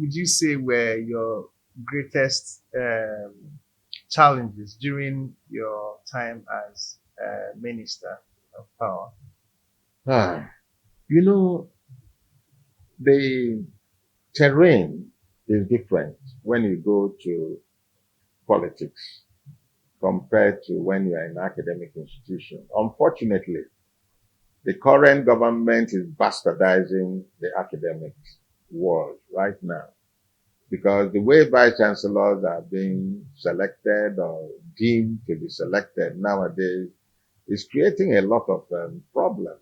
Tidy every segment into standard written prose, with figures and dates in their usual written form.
would you say were your greatest challenges during your time as Minister of Power? Ah, you know, the terrain is different when you go to politics compared to when you are in an academic institution. Unfortunately, the current government is bastardizing the academic world right now because the way vice chancellors are being selected or deemed to be selected nowadays is creating a lot of problems.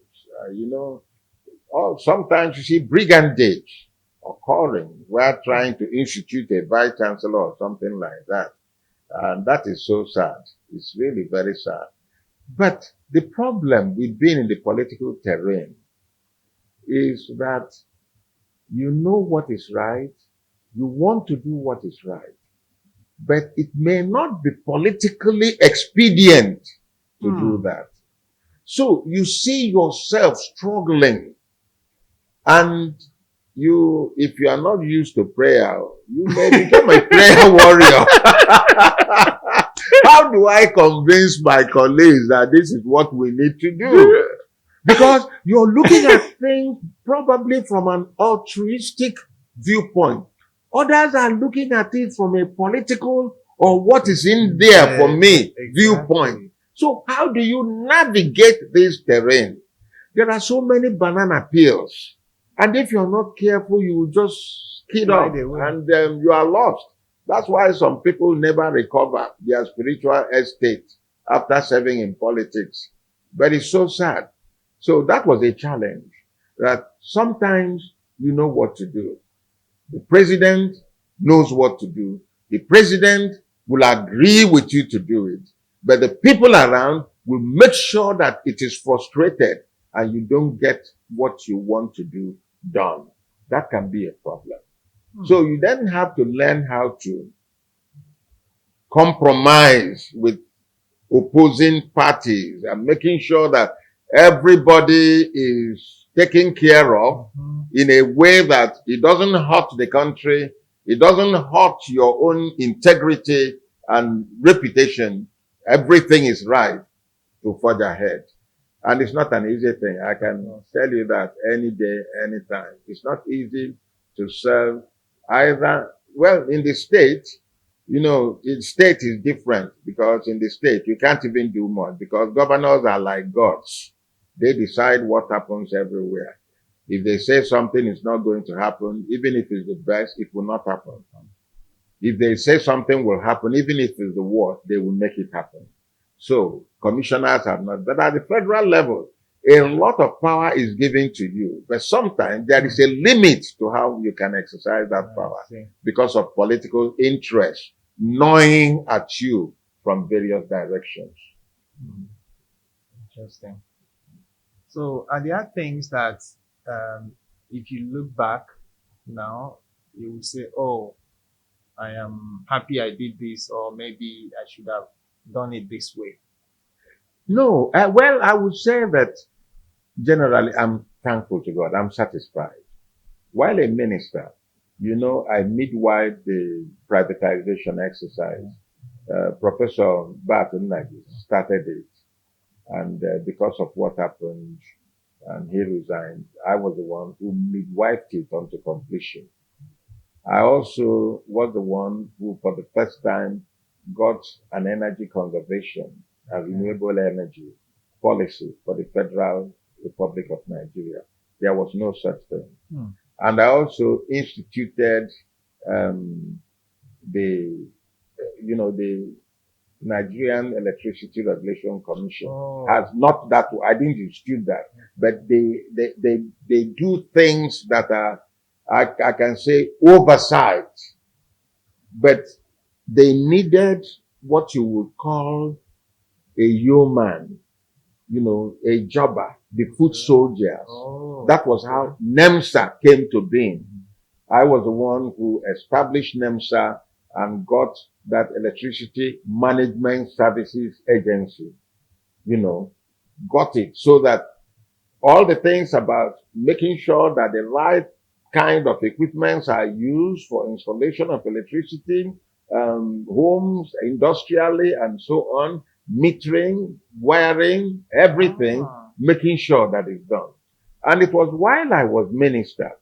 Sometimes you see brigandage occurring while trying to institute a vice chancellor or something like that. And that is so sad. It's really very sad. But the problem with being in the political terrain is that you know what is right, you want to do what is right, but it may not be politically expedient to do that. So you see yourself struggling, and if you are not used to prayer, you may become a prayer warrior. How do I convince my colleagues that this is what we need to do? Because you're looking at things probably from an altruistic viewpoint. Others are looking at it from a political or what is in there for me viewpoint. So how do you navigate this terrain? There are so many banana peels. And if you're not careful, you will just skid off and you are lost. That's why some people never recover their spiritual estate after serving in politics. But it's so sad. So that was a challenge that sometimes you know what to do. The president knows what to do. The president will agree with you to do it. But the people around will make sure that it is frustrated and you don't get what you want to do done. That can be a problem. So you then have to learn how to compromise with opposing parties and making sure that everybody is taken care of in a way that it doesn't hurt the country, it doesn't hurt your own integrity and reputation. Everything is right to forge ahead. And it's not an easy thing. I can tell you that any day, anytime. It's not easy to serve either. Well, in the state, the state is different because in the state, you can't even do much because governors are like gods. They decide what happens everywhere. If they say something is not going to happen, even if it's the best, it will not happen. If they say something will happen, even if it's the worst, they will make it happen. So commissioners have not, but at the federal level, a lot of power is given to you, but sometimes there is a limit to how you can exercise that power because of political interest gnawing at you from various directions. Interesting. So are there things that, if you look back now, you will say, "Oh, I am happy I did this," or maybe I should have done it this way? No, well, I would say that generally I'm thankful to God. I'm satisfied. While a minister, I midwife the privatization exercise. Professor Barton started it. And because of what happened and he resigned, I was the one who midwifed it onto completion. I also was the one who, for the first time, got an energy conservation and renewable energy policy for the Federal Republic of Nigeria. There was no such thing. And I also instituted the Nigerian Electricity Regulation Commission. Has not that, I didn't institute that, but they do things that are, I can say, oversight, but they needed what you would call a yeoman, a jobber, the foot soldiers. That was how NEMSA came to being. I was the one who established NEMSA and got that Electricity Management Services Agency, got it so that all the things about making sure that the right kind of equipments are used for installation of electricity, homes, industrially, and so on, metering, wiring, everything, Ah. making sure that it's done. And it was while I was minister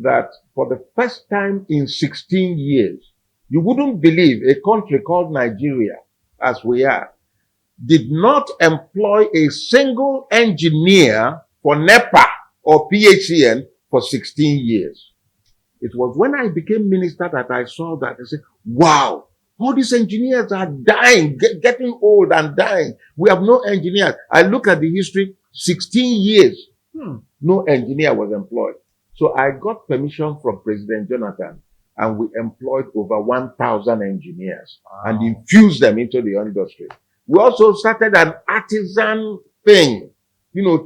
that for the first time in 16 years, you wouldn't believe a country called Nigeria, as we are, did not employ a single engineer for NEPA or PHCN for 16 years. It was when I became minister that I saw that. I said, wow, all these engineers are dying, getting old and dying. We have no engineers. I look at the history, 16 years, no engineer was employed. So I got permission from President Jonathan, and we employed over 1,000 engineers and infused them into the industry. We also started an artisan thing,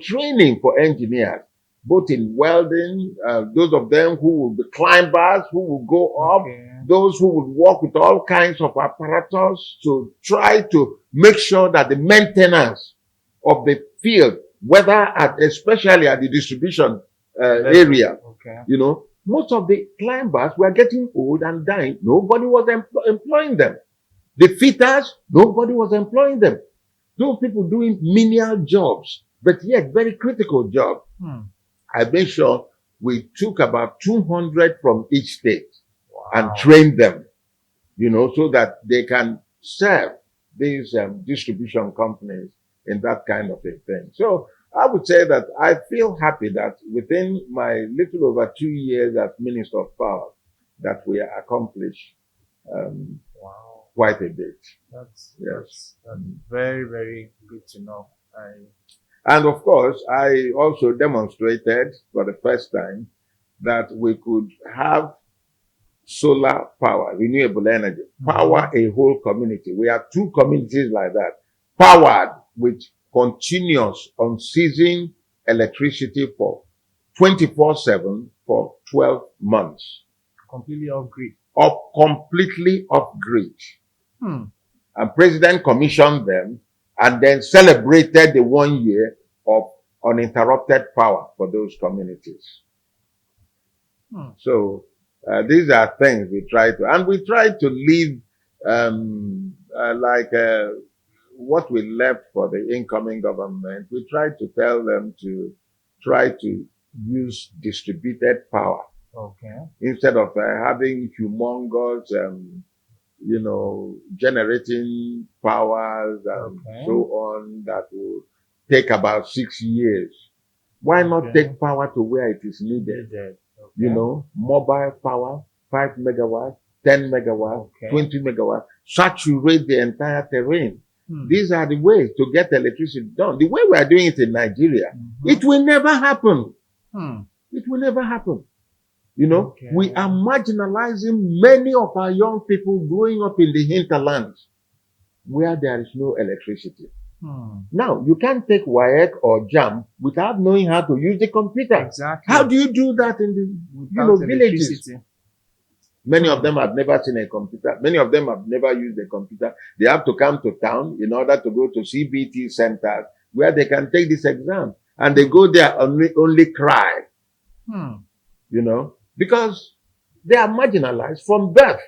training for engineers, both in welding, those of them who will be climbers, who will go up, those who would work with all kinds of apparatus to try to make sure that the maintenance of the field, whether especially at the distribution area, most of the climbers were getting old and dying. Nobody was employing them. The fitters, nobody was employing them. Those people doing menial jobs, but yet very critical jobs. I made sure we took about 200 from each state and trained them, so that they can serve these distribution companies in that kind of a thing. So I would say that I feel happy that within my little over 2 years as Minister of Power, that we accomplished quite a bit. That's very, very good to know. And of course, I also demonstrated for the first time that we could have solar power, renewable energy, power a whole community. We have 2 communities like that, powered with continuous, unceasing electricity for 24/7 for 12 months. Completely off grid. Completely off grid. And President commissioned them and then celebrated the 1 year of uninterrupted power for those communities. So these are things we try to leave what we left for the incoming government. We try to tell them to try to use distributed power. Instead of having humongous, generating powers and so on that will take about 6 years. Why not take power to where it is needed? Mobile power, 5 megawatts, 10 megawatts, 20 megawatts, saturate the entire terrain. These are the ways to get electricity done. The way we are doing it in Nigeria, it will never happen. It will never happen. We are marginalizing many of our young people growing up in the hinterlands where there is no electricity. Now, you can't take WAEC or JAM without knowing how to use the computer. Exactly. How do you do that in the villages? Many of them have never seen a computer. Many of them have never used a computer. They have to come to town in order to go to CBT centers where they can take this exam. And they go there only cry. Because they are marginalized from birth.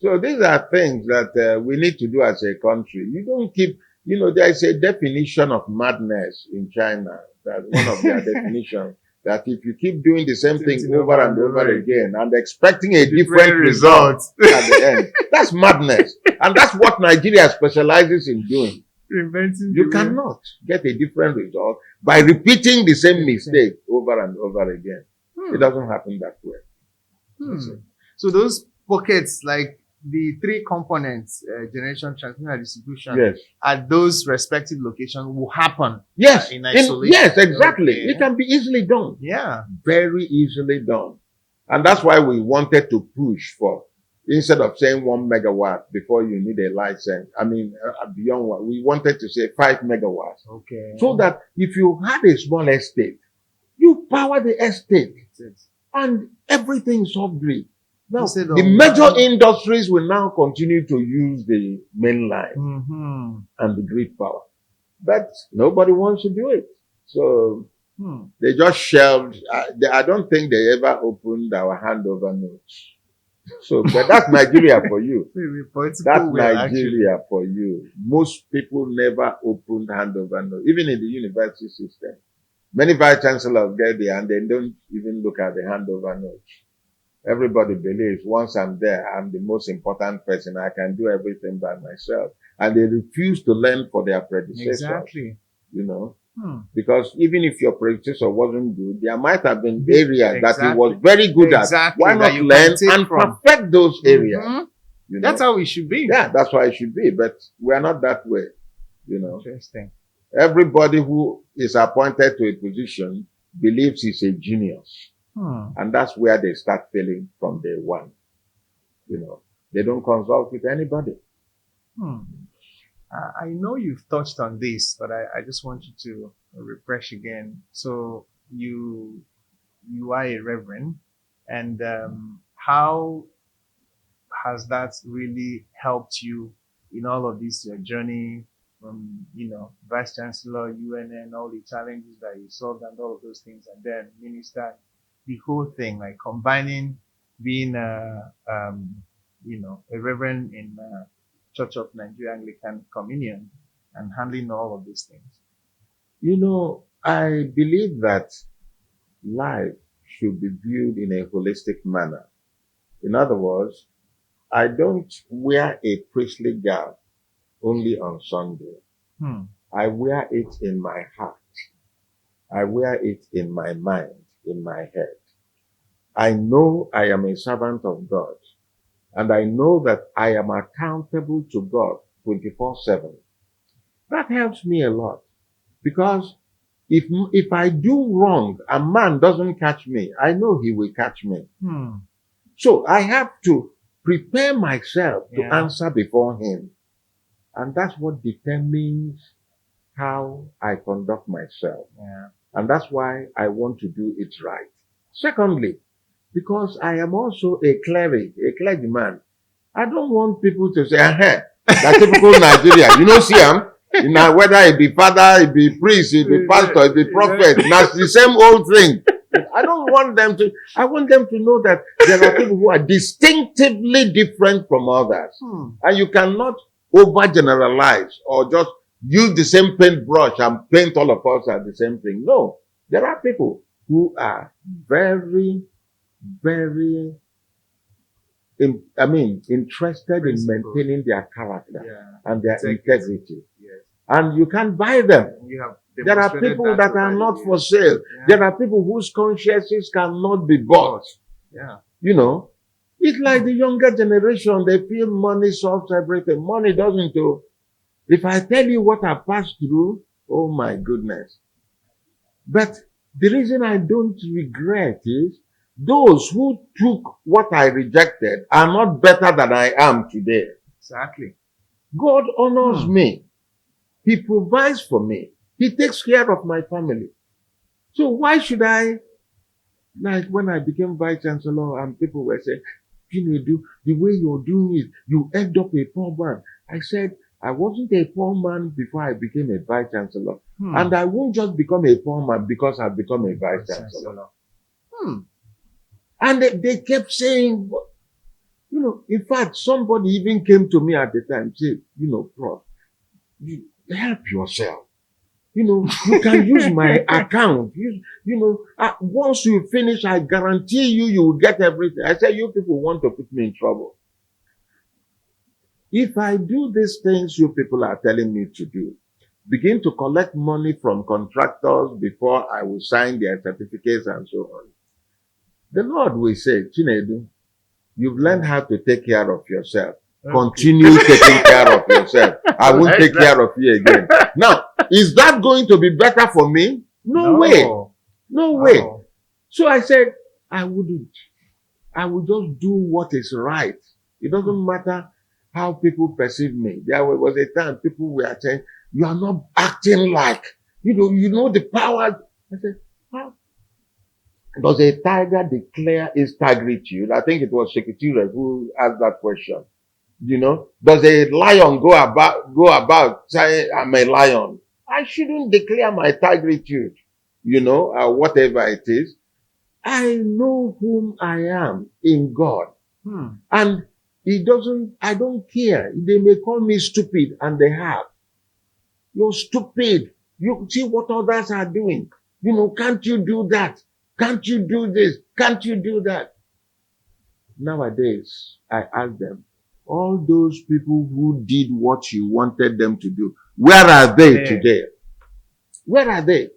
So these are things that we need to do as a country. You don't keep, there is a definition of madness in China, that one of their definitions, that if you keep doing the same thing over and over again and expecting a different result at the end, that's madness. And that's what Nigeria specializes in doing. You cannot get a different result by repeating the same mistake over and over again. It doesn't happen that way. So those pockets, like the 3 components, generation, transmission, and distribution, at those respective locations will happen. In isolation. Yes, exactly. It can be easily done. Very easily done. And that's why we wanted to push for, instead of saying 1 megawatt before you need a license, beyond what we wanted to say 5 megawatts. So that if you had a small estate, you power the estate and everything is off grid. Now, the major industries will now continue to use the main line and the grid power. But nobody wants to do it. So They just shelved. I don't think they ever opened our handover notes. So, but that's Nigeria for you. That's Nigeria for you. Most people never opened handover notes, even in the university system. Many vice chancellors get there and they don't even look at the handover notes. Everybody believes once I'm there, I'm the most important person. I can do everything by myself. And they refuse to learn for their predecessors. Exactly. You know, because even if your predecessor wasn't good, there might have been areas that he was very good at. Why not learn and perfect those areas? You know? That's how it should be. Yeah, that's why it should be. But we are not that way. You know, interesting. Everybody who is appointed to a position believes he's a genius. And that's where they start failing from day one. You know, they don't consult with anybody. I know you've touched on this, but I just want you to refresh again. So you are a reverend, and how has that really helped you in all of this journey from, Vice Chancellor, UNN, all the challenges that you solved and all of those things, and then minister, the whole thing, like combining being a reverend in Church of Nigeria Anglican Communion and handling all of these things? You know, I believe that life should be viewed in a holistic manner. In other words, I don't wear a priestly garb only on Sunday. I wear it in my heart. I wear it in my mind, in my head. I know I am a servant of God, and I know that I am accountable to God 24/7. That helps me a lot, because if I do wrong and man doesn't catch me, I know he will catch me. So I have to prepare myself to answer before him. And that's what determines how I conduct myself. And that's why I want to do it right. Secondly, because I am also a clergyman, I don't want people to say, that typical Nigeria, see him? Now, whether it be father, it be priest, it be pastor, it be prophet, that's the same old thing. I don't want them to, I want them to know that there are people who are distinctively different from others. And you cannot overgeneralize or just use the same paintbrush and paint all of us as the same thing. No, there are people who are very, very, interested in maintaining their character and their integrity. And you can't buy them. There are people that are not for sale. There are people whose consciences cannot be bought. It's like the younger generation. They feel money solves everything. Money doesn't. If I tell you what I passed through, oh my goodness. But the reason I don't regret is those who took what I rejected are not better than I am today. Exactly. God honors me. He provides for me. He takes care of my family. So why should I, like when I became Vice Chancellor and people were saying, Chinedu, the way you're doing it, you end up a poor man. I said, I wasn't a poor man before I became a Vice Chancellor. And I won't just become a poor man because I've become a Vice Chancellor. And they kept saying, in fact, somebody even came to me at the time, said, Prof, you help yourself. You can use my account. Once you finish, I guarantee you will get everything. I said, you people want to put me in trouble. If I do these things you people are telling me to do, begin to collect money from contractors before I will sign their certificates and so on, the Lord will say, Chinedu, you've learned how to take care of yourself. Continue taking care of yourself. I won't take care of you again. Now, is that going to be better for me? No way. No way. So I said, I wouldn't. I would just do what is right. It doesn't matter how people perceive me. There was a time people were saying, you are not acting like, you know the power. I said, how? Does a tiger declare its tigritude? I think it was Sekitire who asked that question. Does a lion go about saying, I'm a lion? I shouldn't declare my tigritude. whatever it is. I know whom I am in God. And I don't care. They may call me stupid, and they have. You're stupid. You see what others are doing. Can't you do that? Can't you do this? Can't you do that? Nowadays, I ask them, all those people who did what you wanted them to do, where are they today? Where are they?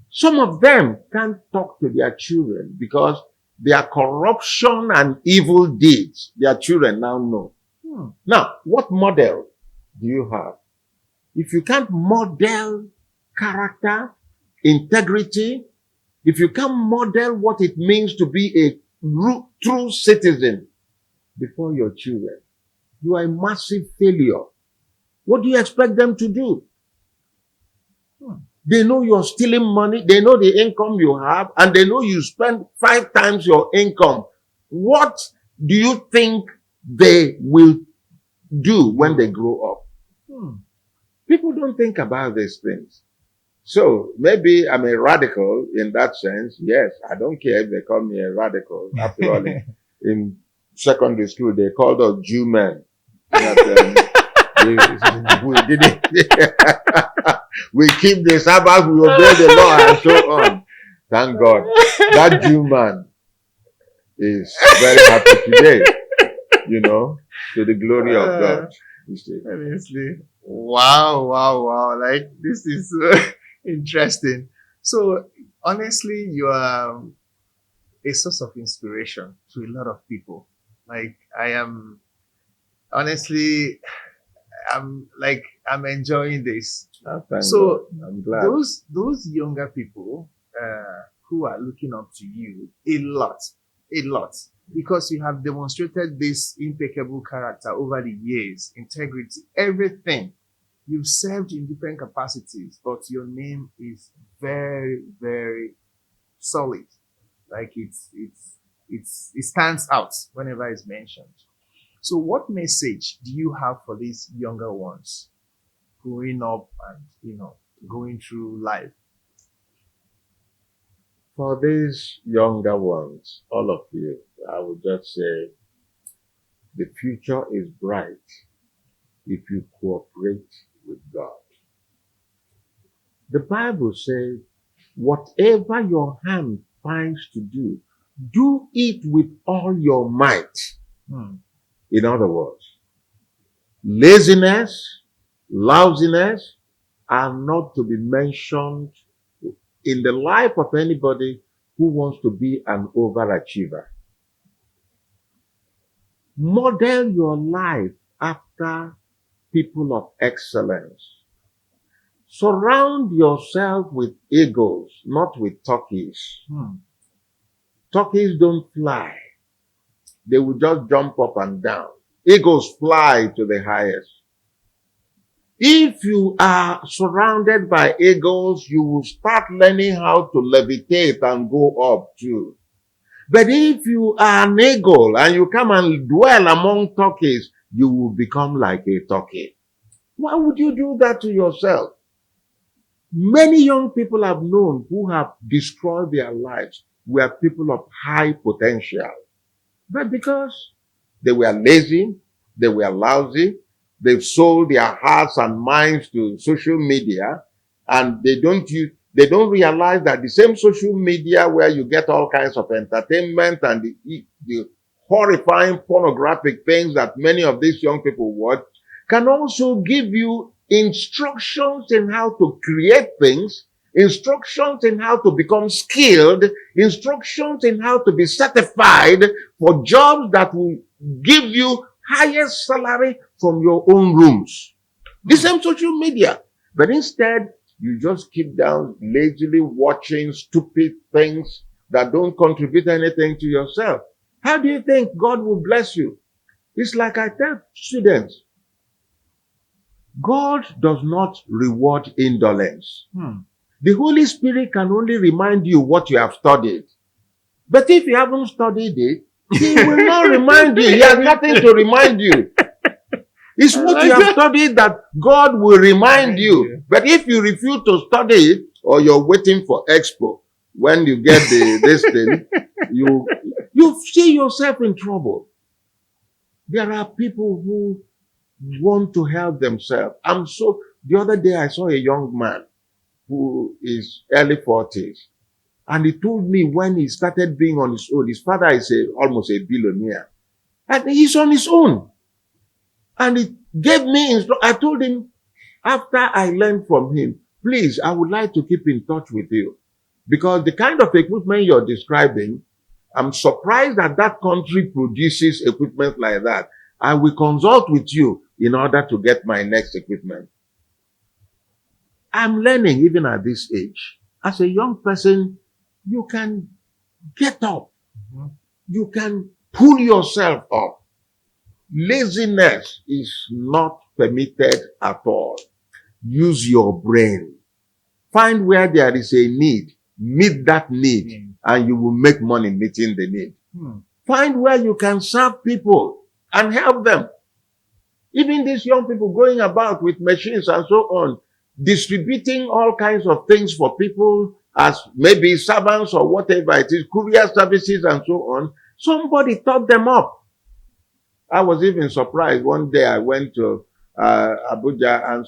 Some of them can't talk to their children because their corruption and evil deeds, their children now know. Now, what model do you have? If you can't model character, integrity, if you can't model what it means to be a true citizen before your children, you are a massive failure. What do you expect them to do? They know you're stealing money. They know the income you have, and they know you spend 5 times your income. What do you think they will do when they grow up? People don't think about these things. So maybe I'm a radical in that sense. Yes, I don't care if they call me a radical. After all, in secondary school, they called us Jew men. We keep the Sabbath, we obey the law, and so on. Thank God. That Jew man is very happy today, to the glory of God. Honestly. Wow. Like, this is interesting. So, honestly, you are a source of inspiration to a lot of people. Like, honestly, I'm enjoying this. So I'm glad. Those younger people who are looking up to you a lot, because you have demonstrated this impeccable character over the years, integrity, everything. You've served in different capacities, but your name is very, very solid. Like it stands out whenever it's mentioned. So what message do you have for these younger ones growing up and, going through life? For these younger ones, all of you, I would just say the future is bright if you cooperate with God. The Bible says, whatever your hand finds to do, do it with all your might. In other words, laziness, lousiness are not to be mentioned in the life of anybody who wants to be an overachiever. Model your life after people of excellence. Surround yourself with eagles, not with turkeys. Turkeys don't fly. They will just jump up and down. Eagles fly to the highest. If you are surrounded by eagles, you will start learning how to levitate and go up too. But if you are an eagle and you come and dwell among turkeys, you will become like a turkey. Why would you do that to yourself? Many young people I've known who have destroyed their lives were people of high potential. But because they were lazy, they were lousy, they've sold their hearts and minds to social media, and they don't realize that the same social media where you get all kinds of entertainment and the horrifying pornographic things that many of these young people watch can also give you instructions in how to create things, instructions in how to become skilled, instructions in how to be certified for jobs that will give you highest salary from your own rooms. The same social media. But instead, you just keep down lazily watching stupid things that don't contribute anything to yourself. How do you think God will bless you? It's like I tell students, God does not reward indolence. The Holy Spirit can only remind you what you have studied. But if you haven't studied it, He will not remind you. He has nothing to remind you. It's I what like you have that. studied that God will remind Thank you. you. But if you refuse to study it, or you're waiting for expo, when you get this thing, you see yourself in trouble. There are people who want to help themselves. The other day I saw a young man who is early 40s, and he told me when he started being on his own, his father is almost a billionaire, and he's on his own. And he gave me I told him, after I learned from him, please, I would like to keep in touch with you. Because the kind of equipment you're describing, I'm surprised that that country produces equipment like that. I will consult with you in order to get my next equipment. I'm learning even at this age. As a young person, you can get up. Mhm. You can pull yourself up. Laziness is not permitted at all. Use your brain. Find where there is a need. Meet that need, and you will make money meeting the need. Find where you can serve people and help them. Even these young people going about with machines and so on, distributing all kinds of things for people as maybe servants or whatever it is, courier services and so on. Somebody taught them up. I was even surprised. One day I went to Abuja, and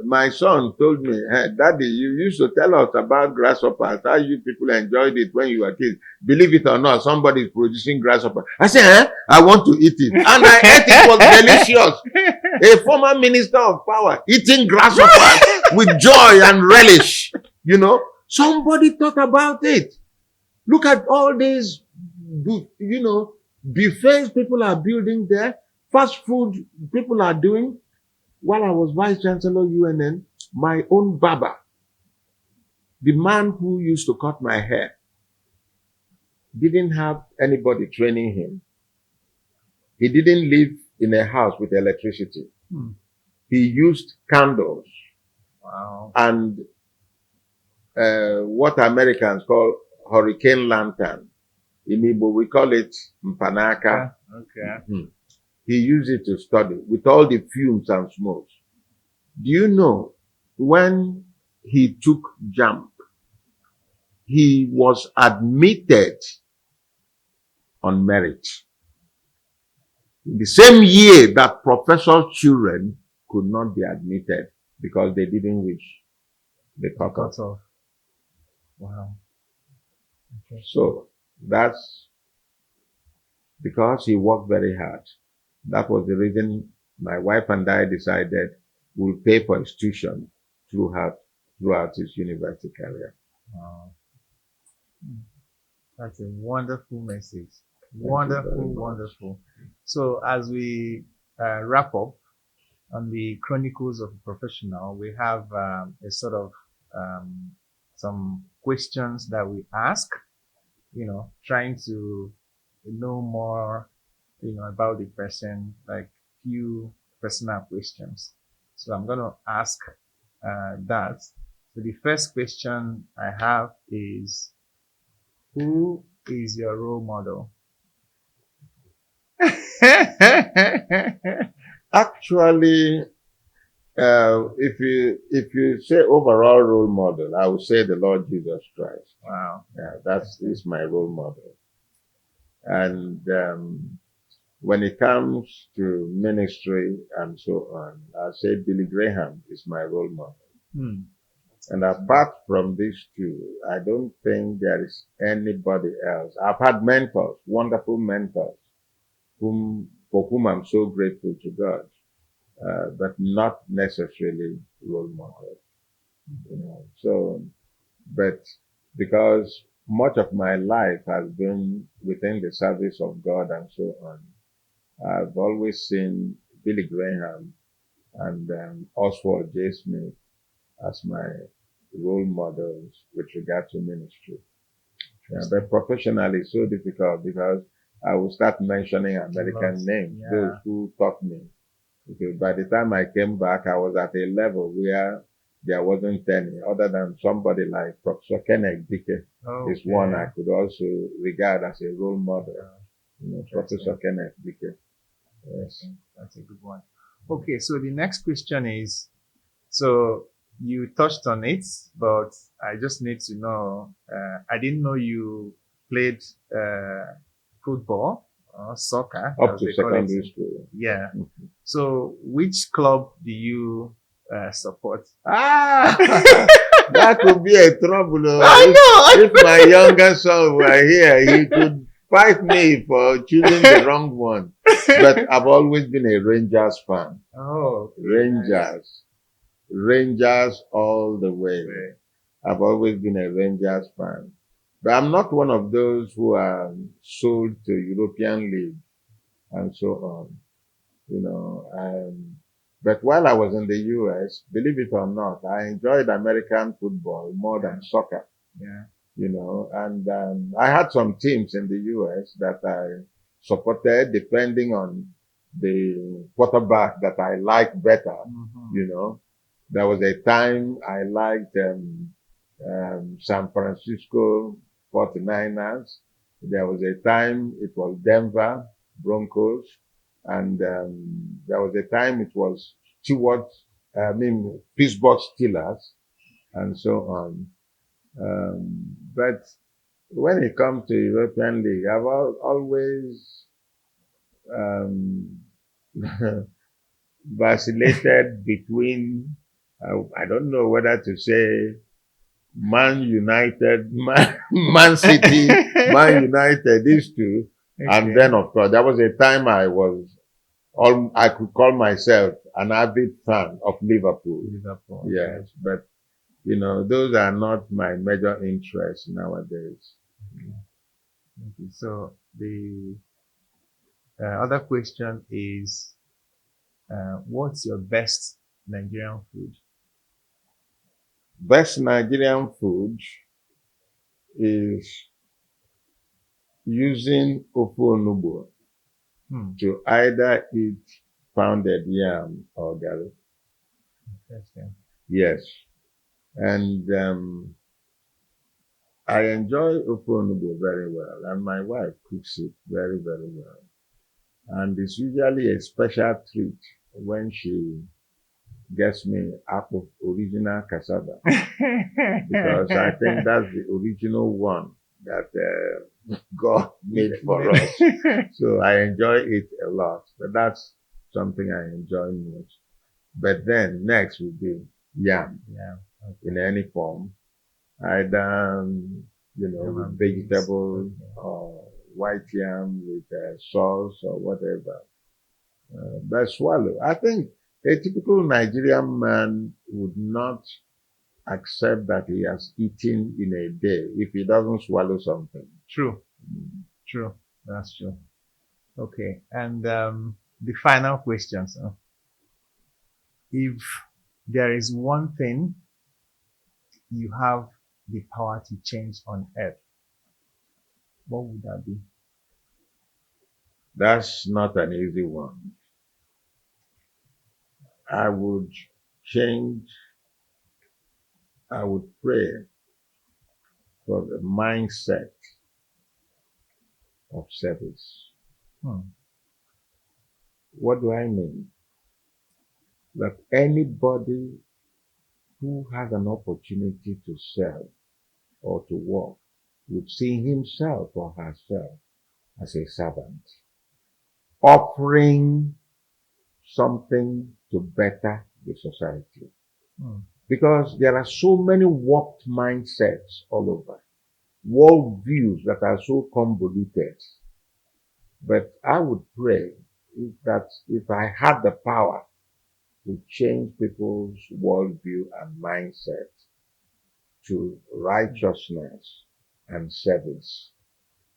my son told me, "Hey, Daddy, you used to tell us about grasshoppers, how you people enjoyed it when you were kids. Believe it or not, somebody is producing grasshopper." I said, I want to eat it. And I ate it. Was delicious. A former minister of power eating grasshoppers with joy and relish. Somebody thought about it. Look at all these, buffets people are building there, fast food people are doing. While I was Vice Chancellor UNN, my own barber, the man who used to cut my hair, didn't have anybody training him. He didn't live in a house with electricity. He used candles. Wow. And what Americans call hurricane lantern. In Igbo, we call it mpanaka. Okay. He used it to study with all the fumes and smokes. Do you know, when he took JAMB, he was admitted on merit. In the same year that professors' children could not be admitted because they didn't wish the cut off. Wow. Okay. So that's because he worked very hard. That was the reason my wife and I decided we'll pay for his tuition throughout his university career. Wow. That's a wonderful message. Wonderful. So as we wrap up on the Chronicles of a Professional, we have a sort of some questions that we ask, trying to know more, about the person, like few personal questions. So I'm going to ask that. So the first question I have is, who is your role model? Actually, if you say overall role model, I would say the Lord Jesus Christ. Wow. Yeah, is my role model. And when it comes to ministry and so on, I say Billy Graham is my role model. And apart from these two, I don't think there is anybody else. I've had mentors, wonderful mentors, for whom I'm so grateful to God, but not necessarily role models. But because much of my life has been within the service of God and so on, I've always seen Billy Graham and Oswald J. Smith as my role models with regard to ministry. But professionally, it's so difficult because I will start mentioning American names, those who taught me. Because by the time I came back, I was at a level where there wasn't any, other than somebody like Professor Kenneth Dike is one I could also regard as a role model. Professor Kenneth Dike. Yes. Okay, that's a good one. Okay, so the next question is, so you touched on it, but I just need to know, I didn't know you played football or soccer, Up as to they call it. secondary school. Yeah. So which club do you support? Ah, that could be a trouble. I know. If my younger son were here, he could fight me for choosing the wrong one. But I've always been a Rangers fan. Oh, okay, nice. Rangers. Rangers all the way. Okay. I've always been a Rangers fan. But I'm not one of those who are sold to European League and so on. You know, but while I was in the US, believe it or not, I enjoyed American football more than soccer, Yeah. you know, and I had some teams in the US that I supported depending on the quarterback that I liked better, you know. There was a time I liked San Francisco 49ers. There was a time it was Denver Broncos. And there was a time it was Pittsburgh Steelers and so on. But when it comes to European League, I've always um, vacillated between, I don't know whether to say Man United, Man City, Man United, these two. And Okay. then, of course, there was a time I could call myself an avid fan of Liverpool. Liverpool. Yes, but you know, those are not my major interests nowadays. Okay. So the other question is, what's your best Nigerian food? Best Nigerian food is using ofe onugbu to either eat pounded yam or garlic. Interesting. Yes, and I enjoy ofe onugbu very well, and my wife cooks it very, very well. And it's usually a special treat when she gets me apple original cassava because I think that's the original one that God made for us. So I enjoy it a lot. But that's something I enjoy most. But then next would be yam Yeah. Okay. in any form, either Yam with and beans. vegetables Okay. or white yam with sauce or whatever. But swallow. I think a typical Nigerian man would not accept that he has eaten in a day if he doesn't swallow something. True. True. That's true. Okay. And the final question. So, if there is one thing you have the power to change on earth, what would that be? That's not an easy one. I would change, I would pray for the mindset of service. Hmm. What do I mean? That anybody who has an opportunity to serve or to work would see himself or herself as a servant, offering something to better the society. Hmm. Because there are so many warped mindsets all over, world views that are so convoluted. But I would pray if I had the power to change people's worldview and mindset to righteousness and service.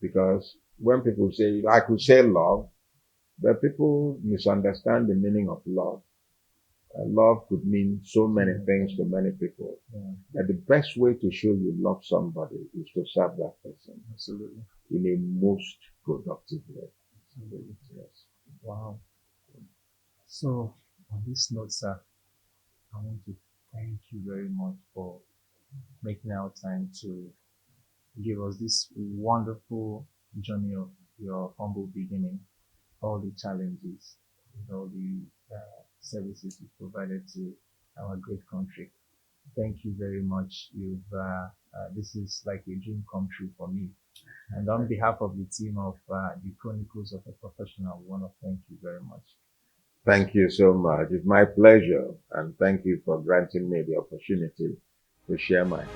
Because when people say, I could say love, but people misunderstand the meaning of love. Love could mean so many things to many people. Yeah. And the best way to show you love somebody is to serve that person Absolutely. in a most productive way. Absolutely. Yes. Wow. So, on this note, sir, I want to thank you very much for making our time to give us this wonderful journey of your humble beginning. all the challenges, with all the services you provided to our great country. Thank you very much. This is like a dream come true for me. And on behalf of the team of the Chronicles of a Professional, we want to thank you very much. Thank you so much. It's my pleasure. And thank you for granting me the opportunity to share my hobby.